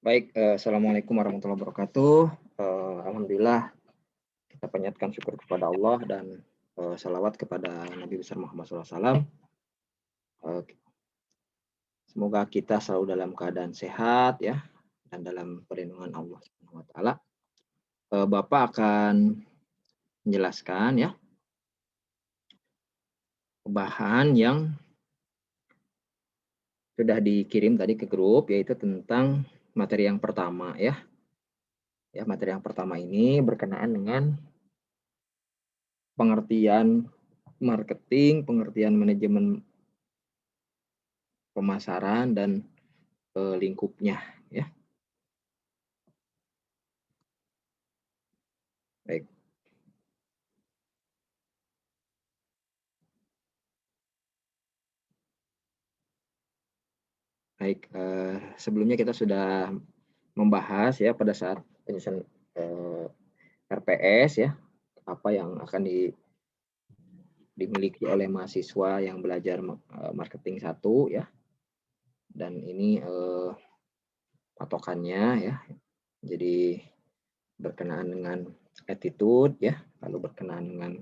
Baik, assalamualaikum warahmatullahi wabarakatuh. Alhamdulillah kita panjatkan syukur kepada Allah dan salawat kepada Nabi besar Muhammad SAW. Semoga kita selalu dalam keadaan sehat ya dan dalam perlindungan Allah Subhanahu wa taala. Bapak akan menjelaskan ya bahan yang sudah dikirim tadi ke grup, yaitu tentang materi yang pertama ya. Ya, materi yang pertama ini berkenaan dengan pengertian marketing, pengertian manajemen pemasaran dan lingkupnya ya. Baik. Baik, sebelumnya kita sudah membahas ya pada saat penyusunan RPS ya, apa yang akan dimiliki oleh mahasiswa yang belajar marketing 1 ya. Dan ini patokannya ya. Jadi berkenaan dengan attitude ya, lalu berkenaan dengan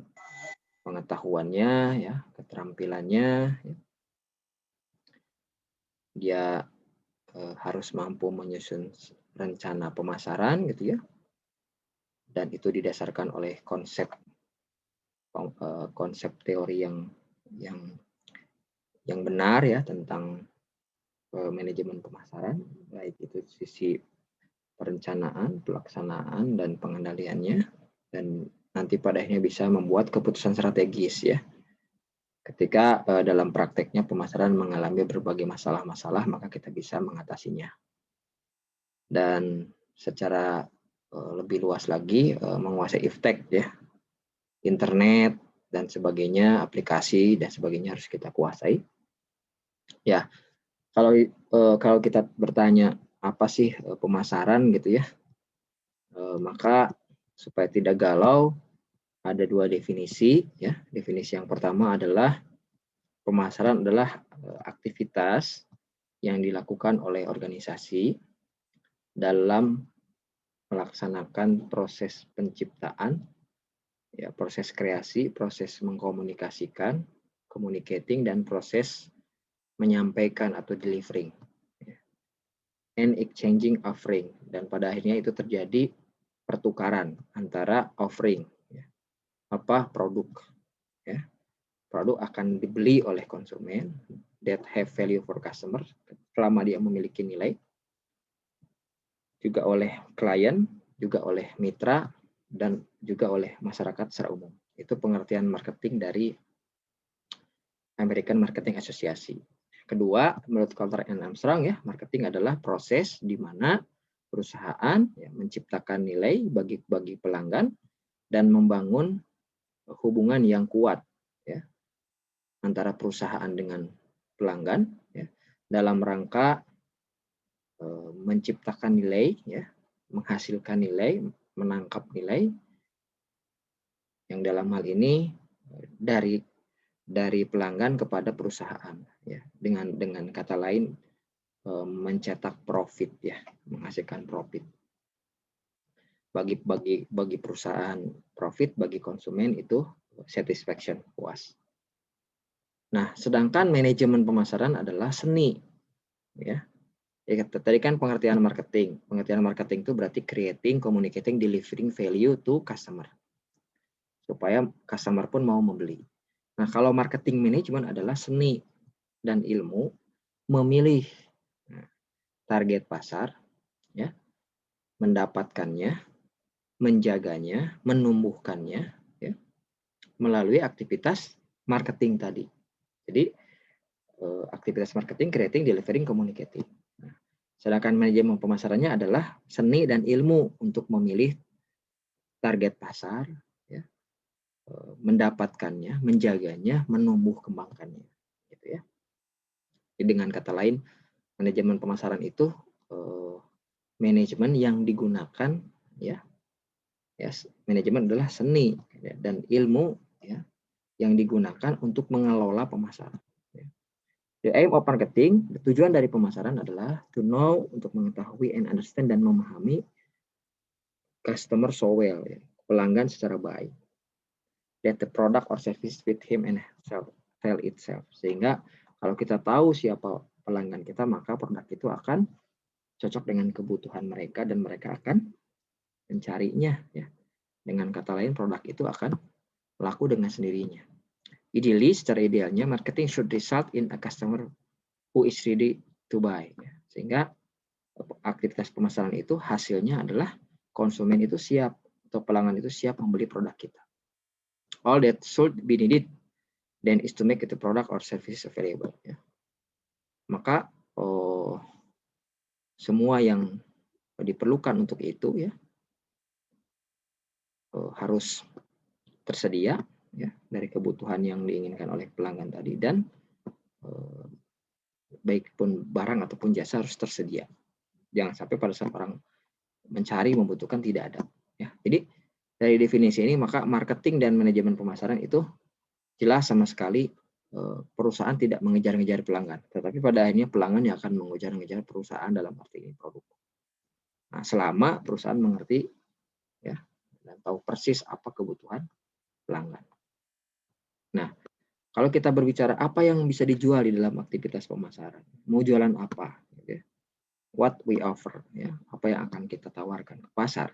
pengetahuannya ya, keterampilannya ya. Dia harus mampu menyusun rencana pemasaran gitu ya, dan itu didasarkan oleh konsep teori yang benar ya tentang manajemen pemasaran, baik itu sisi perencanaan, pelaksanaan, dan pengendaliannya, dan nanti pada akhirnya bisa membuat keputusan strategis ya. Ketika dalam prakteknya pemasaran mengalami berbagai masalah-masalah, maka kita bisa mengatasinya. Dan secara lebih luas lagi, menguasai iptek ya, internet dan sebagainya, aplikasi dan sebagainya harus kita kuasai. Ya, kalau kita bertanya apa sih pemasaran gitu ya, maka supaya tidak galau ada 2 definisi ya. Definisi yang pertama adalah pemasaran adalah aktivitas yang dilakukan oleh organisasi dalam melaksanakan proses penciptaan, ya, proses kreasi, proses mengkomunikasikan, communicating, dan proses menyampaikan atau delivering, and exchanging offering. Dan pada akhirnya itu terjadi pertukaran antara offering, ya, produk, ya. Produk akan dibeli oleh konsumen that have value for customer selama dia memiliki nilai, juga oleh klien, juga oleh mitra, dan juga oleh masyarakat secara umum. Itu pengertian marketing dari American Marketing Association. Kedua, menurut Coulter and Armstrong ya, marketing adalah proses di mana perusahaan ya, menciptakan nilai bagi pelanggan dan membangun hubungan yang kuat ya antara perusahaan dengan pelanggan ya, dalam rangka menciptakan nilai ya, menghasilkan nilai, menangkap nilai yang dalam hal ini dari pelanggan kepada perusahaan ya, dengan kata lain mencetak profit ya, menghasilkan profit. Bagi perusahaan profit, bagi konsumen itu satisfaction, puas. Nah, sedangkan manajemen pemasaran adalah seni ya. Ya, tadi kan pengertian marketing. Pengertian marketing itu berarti creating, communicating, delivering value to customer. Supaya customer pun mau membeli. Nah, kalau marketing management adalah seni dan ilmu memilih target pasar ya, mendapatkannya, menjaganya, menumbuhkannya ya, melalui aktivitas marketing tadi. Jadi aktivitas marketing, creating, delivering, communicating. Nah, sedangkan manajemen pemasarannya adalah seni dan ilmu untuk memilih target pasar, ya, mendapatkannya, menjaganya, menumbuh kembangkannya, gitu ya. Jadi dengan kata lain, manajemen pemasaran itu manajemen yang digunakan, ya, manajemen adalah seni ya, dan ilmu ya yang digunakan untuk mengelola pemasaran. The aim of marketing, tujuan dari pemasaran adalah to know, untuk mengetahui and understand dan memahami customer so well, ya, pelanggan secara baik. That the product or service fit him and sell itself. Sehingga kalau kita tahu siapa pelanggan kita, maka produk itu akan cocok dengan kebutuhan mereka dan mereka akan mencarinya, ya. Dengan kata lain, produk itu akan laku dengan sendirinya. Ideally, secara idealnya, marketing should result in a customer who is ready to buy. Sehingga aktivitas pemasaran itu hasilnya adalah konsumen itu siap atau pelanggan itu siap membeli produk kita. All that should be needed then is to make the product or service available. Ya. Maka semua yang diperlukan untuk itu, ya, harus tersedia, ya, dari kebutuhan yang diinginkan oleh pelanggan tadi, dan baik pun barang ataupun jasa harus tersedia. Jangan sampai pada saat orang mencari membutuhkan tidak ada. Ya. Jadi dari definisi ini maka marketing dan manajemen pemasaran itu jelas sama sekali perusahaan tidak mengejar-ngejar pelanggan, tetapi pada akhirnya pelanggan yang akan mengejar-ngejar perusahaan dalam arti ini produk. Nah, selama perusahaan mengerti, ya, dan tahu persis apa kebutuhan pelanggan. Nah, kalau kita berbicara apa yang bisa dijual di dalam aktivitas pemasaran, mau jualan apa, ya? What we offer, ya, apa yang akan kita tawarkan ke pasar.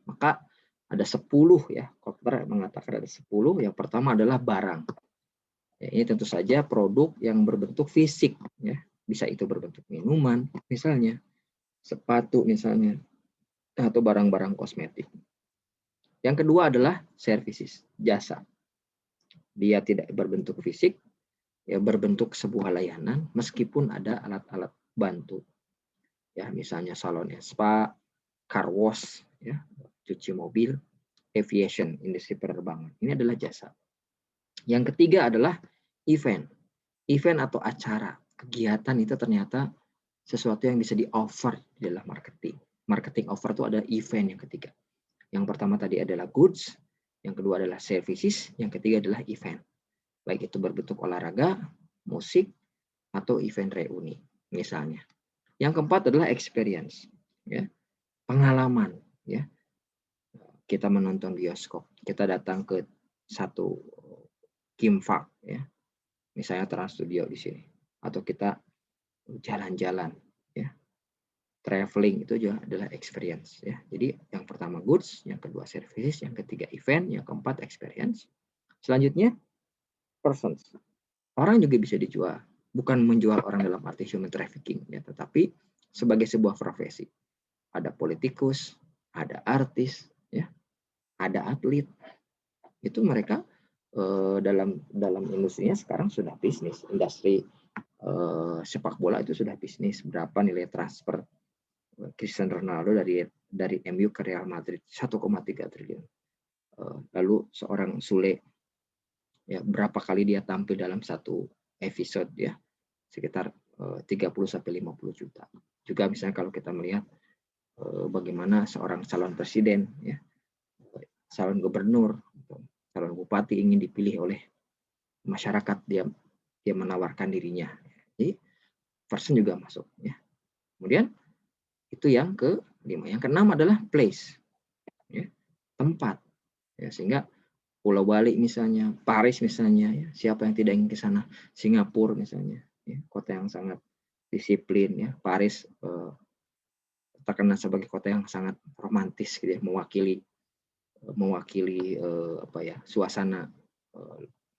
Maka ada 10, ya, Kotler mengatakan ada 10. Yang pertama adalah barang. Ya, ini tentu saja produk yang berbentuk fisik, ya. Bisa itu berbentuk minuman, misalnya, sepatu misalnya, atau barang-barang kosmetik. Yang kedua adalah services, jasa. Dia tidak berbentuk fisik, ya, berbentuk sebuah layanan, meskipun ada alat-alat bantu. Ya, misalnya salon spa, car wash, ya, cuci mobil, aviation, industri penerbangan. Ini adalah jasa. Yang ketiga adalah event. Event atau acara, kegiatan itu ternyata sesuatu yang bisa di-offer di dalam marketing. Marketing offer itu ada event yang ketiga. Yang pertama tadi adalah goods, yang kedua adalah services, yang ketiga adalah event. Baik itu berbentuk olahraga, musik, atau event reuni misalnya. Yang keempat adalah experience, ya, pengalaman, ya. Kita menonton bioskop, kita datang ke satu Kimfak, ya, misalnya Trans Studio di sini, atau kita jalan-jalan, ya, traveling, itu juga adalah experience, ya. Jadi yang pertama goods, yang kedua services, yang ketiga event, yang keempat experience. Selanjutnya persons. Orang juga bisa dijual, bukan menjual orang dalam arti human trafficking, ya, tetapi sebagai sebuah profesi. Ada politikus, ada artis, ya, ada atlet. Itu mereka dalam industrinya sekarang sudah bisnis. Industri sepak bola itu sudah bisnis. Berapa nilai transfer Cristiano Ronaldo dari MU ke Real Madrid? 1,3 triliun. Lalu seorang Sule, ya, berapa kali dia tampil dalam satu episode, ya, sekitar 30-50 juta. Juga misalnya kalau kita melihat bagaimana seorang calon presiden, ya, calon gubernur, calon bupati ingin dipilih oleh masyarakat, dia menawarkan dirinya. Jadi person juga masuk, ya. Kemudian itu yang ke-5. Yang ke-6 adalah place, ya, tempat, ya, sehingga Pulau Bali misalnya, Paris misalnya, ya, siapa yang tidak ingin ke sana, Singapura misalnya, ya, kota yang sangat disiplin, ya, Paris terkenal sebagai kota yang sangat romantis, gitu, ya, mewakili apa ya, suasana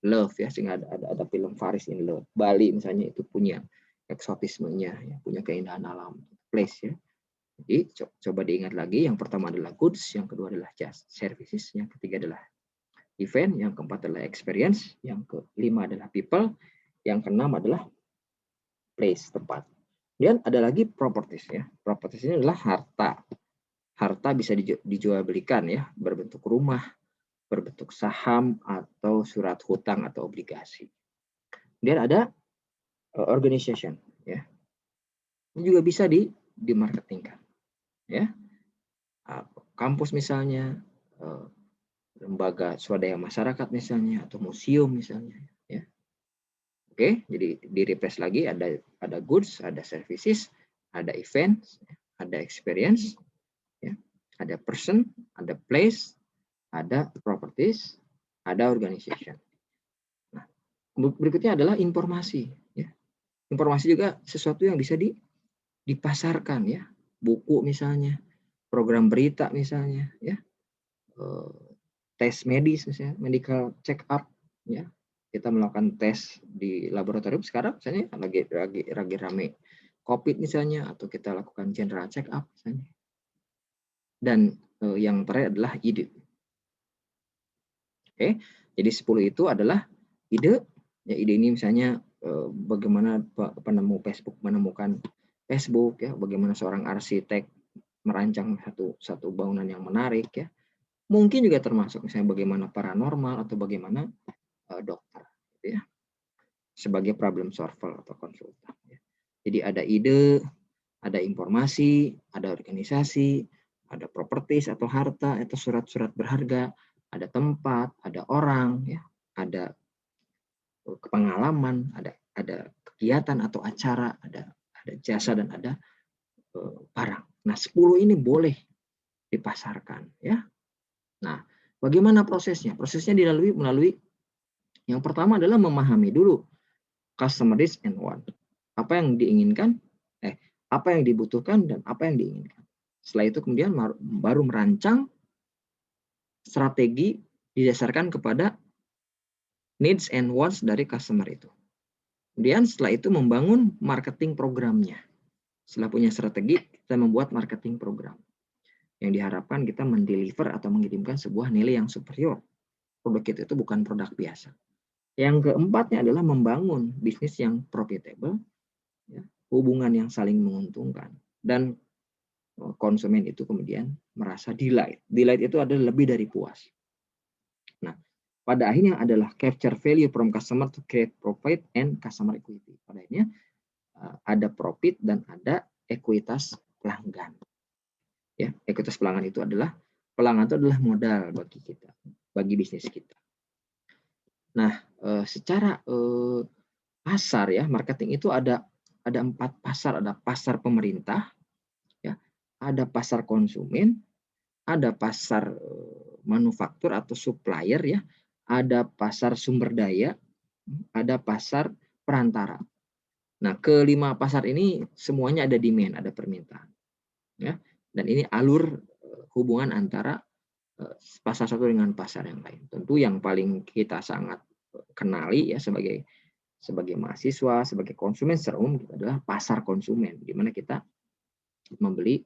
love, ya, sehingga ada film Paris in Love. Bali misalnya itu punya eksotismenya, ya, punya keindahan alam, place, ya. Jadi coba diingat lagi, yang pertama adalah goods, yang kedua adalah just services, yang ketiga adalah event, yang keempat adalah experience, yang kelima adalah people, yang keenam adalah place, tempat. Dan ada lagi properties, ya. Properties ini adalah harta. Harta bisa dijual belikan, ya, berbentuk rumah, berbentuk saham, atau surat hutang atau obligasi. Dan ada organization, ya. Ini juga bisa dimarketingkan, ya. Kampus misalnya, lembaga swadaya masyarakat misalnya, atau museum misalnya, ya. Oke, jadi di replace lagi ada goods, ada services, ada events, ada experience, ya, ada person, ada place, ada properties, ada organization. Nah, berikutnya adalah informasi. Ya. Informasi juga sesuatu yang bisa dipasarkan, ya, buku misalnya, program berita misalnya, ya, tes medis misalnya, medical check up, ya, kita melakukan tes di laboratorium sekarang misalnya lagi rame COVID misalnya, atau kita lakukan general check up misalnya. Dan yang terakhir adalah ide. Oke, jadi 10 itu adalah ide. Ya, ide ini misalnya bagaimana penemu Facebook menemukan Facebook, ya, bagaimana seorang arsitek merancang satu bangunan yang menarik, ya. Mungkin juga termasuk misalnya bagaimana paranormal atau bagaimana dokter, gitu ya, sebagai problem solver atau konsultan. Ya. Jadi ada ide, ada informasi, ada organisasi, ada properties atau harta atau surat-surat berharga, ada tempat, ada orang, ya, ada pengalaman, ada kegiatan atau acara, ada jasa dan ada barang. Nah, 10 ini boleh dipasarkan, ya. Nah, bagaimana prosesnya? Prosesnya melalui yang pertama adalah memahami dulu customer needs and want. Apa yang diinginkan, apa yang dibutuhkan dan apa yang diinginkan. Setelah itu kemudian baru merancang strategi didasarkan kepada needs and wants dari customer itu. Kemudian setelah itu membangun marketing programnya. Setelah punya strategi, kita membuat marketing program. Yang diharapkan kita mendeliver atau mengirimkan sebuah nilai yang superior. Produk itu bukan produk biasa. Yang keempatnya adalah membangun bisnis yang profitable, ya, hubungan yang saling menguntungkan, dan konsumen itu kemudian merasa delight. Delight itu adalah lebih dari puas. Nah, pada akhirnya adalah capture value from customer to create profit and customer equity. Pada akhirnya ada profit dan ada ekuitas pelanggan. Ya, ekuitas pelanggan itu adalah modal bagi kita, bagi bisnis kita. Nah, secara pasar, ya, marketing itu ada 4 pasar. Ada pasar pemerintah, ya, ada pasar konsumen, ada pasar manufaktur atau supplier, ya, ada pasar sumber daya, ada pasar perantara. Nah, kelima pasar ini semuanya ada demand, ada permintaan, ya, dan ini alur hubungan antara pasar satu dengan pasar yang lain. Tentu yang paling kita sangat kenali, ya, sebagai mahasiswa, sebagai konsumen secara umum adalah pasar konsumen, di mana kita membeli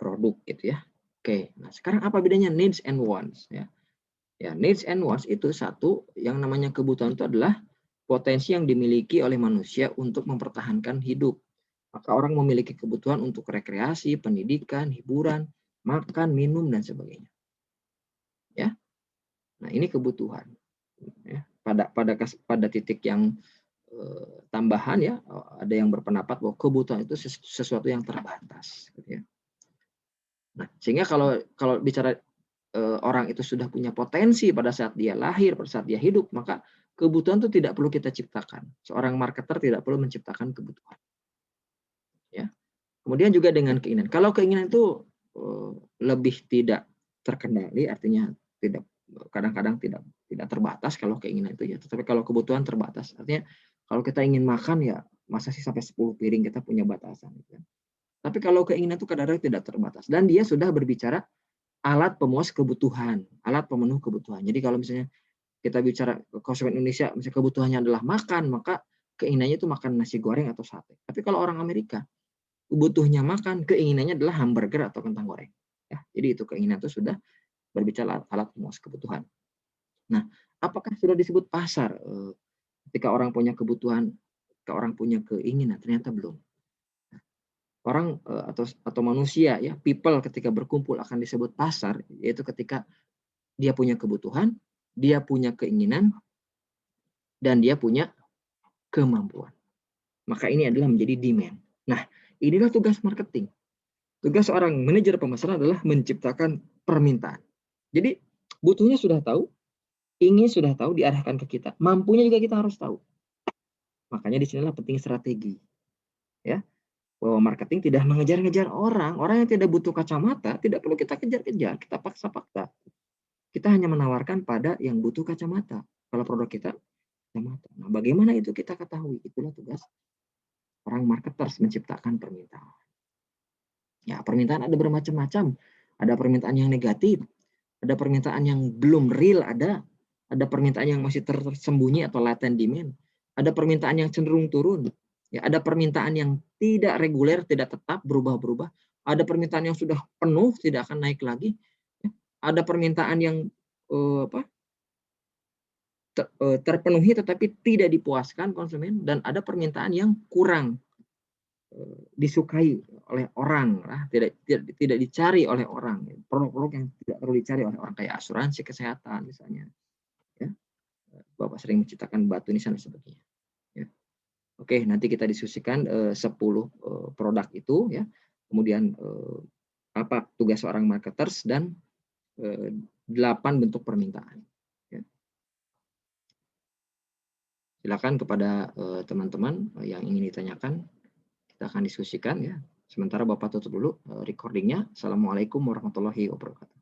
produk, gitu ya. Oke, nah sekarang apa bedanya needs and wants, ya? Ya, needs and wants itu satu, yang namanya kebutuhan itu adalah potensi yang dimiliki oleh manusia untuk mempertahankan hidup. Maka orang memiliki kebutuhan untuk rekreasi, pendidikan, hiburan, makan, minum, dan sebagainya. Ya, nah ini kebutuhan. Ya, pada titik yang tambahan, ya, ada yang berpendapat bahwa kebutuhan itu sesuatu yang terbatas, gitu ya. Nah, sehingga kalau bicara orang itu sudah punya potensi pada saat dia lahir, pada saat dia hidup, maka kebutuhan itu tidak perlu kita ciptakan. Seorang marketer tidak perlu menciptakan kebutuhan. Ya. Kemudian juga dengan keinginan. Kalau keinginan itu lebih tidak terkendali, artinya kadang-kadang tidak terbatas kalau keinginan itu, ya. Tetapi kalau kebutuhan terbatas, artinya kalau kita ingin makan, ya masa sih sampai 10 piring, kita punya batasan, gitu. Tapi kalau keinginan itu kadang-kadang tidak terbatas, dan dia sudah berbicara alat pemuas kebutuhan, alat pemenuh kebutuhan. Jadi kalau misalnya kita bicara konsumen Indonesia, misalnya kebutuhannya adalah makan, maka keinginannya itu makan nasi goreng atau sate. Tapi kalau orang Amerika, butuhnya makan, keinginannya adalah hamburger atau kentang goreng. Ya, jadi itu keinginan itu sudah berbicara alat pemuas kebutuhan. Nah, apakah sudah disebut pasar? Ketika orang punya kebutuhan, ketika orang punya keinginan, ternyata belum. Orang atau manusia, ya, people ketika berkumpul akan disebut pasar, yaitu ketika dia punya kebutuhan, dia punya keinginan, dan dia punya kemampuan. Maka ini adalah menjadi demand. Nah, inilah tugas marketing. Tugas seorang manajer pemasaran adalah menciptakan permintaan. Jadi butuhnya sudah tahu, ingin sudah tahu, diarahkan ke kita, mampunya juga kita harus tahu. Makanya di sinilah penting strategi, ya. Bahwa marketing tidak mengejar-ngejar orang, orang yang tidak butuh kacamata tidak perlu kita kejar-kejar, kita paksa-paksa. Kita hanya menawarkan pada yang butuh kacamata. Kalau produk kita kacamata. Nah, bagaimana itu kita ketahui? Itulah tugas orang marketers, menciptakan permintaan. Ya, permintaan ada bermacam-macam. Ada permintaan yang negatif, ada permintaan yang belum real, ada permintaan yang masih tersembunyi atau latent demand, ada permintaan yang cenderung turun, ya, ada permintaan yang tidak reguler, tidak tetap, berubah-berubah, ada permintaan yang sudah penuh, tidak akan naik lagi, ya. Ada permintaan yang terpenuhi tetapi tidak dipuaskan konsumen, dan ada permintaan yang kurang disukai oleh orang, tidak dicari oleh orang, produk-produk yang tidak perlu dicari oleh orang kayak asuransi kesehatan misalnya, ya. Bapak sering menciptakan batu nisan dan sebagainya, ya. Oke, nanti kita diskusikan 10 produk itu, ya. Kemudian apa tugas seorang marketers dan 8 bentuk permintaan, ya. Silakan kepada teman-teman yang ingin ditanyakan, kita akan diskusikan, ya. Sementara Bapak tutup dulu recordingnya. Assalamualaikum warahmatullahi wabarakatuh.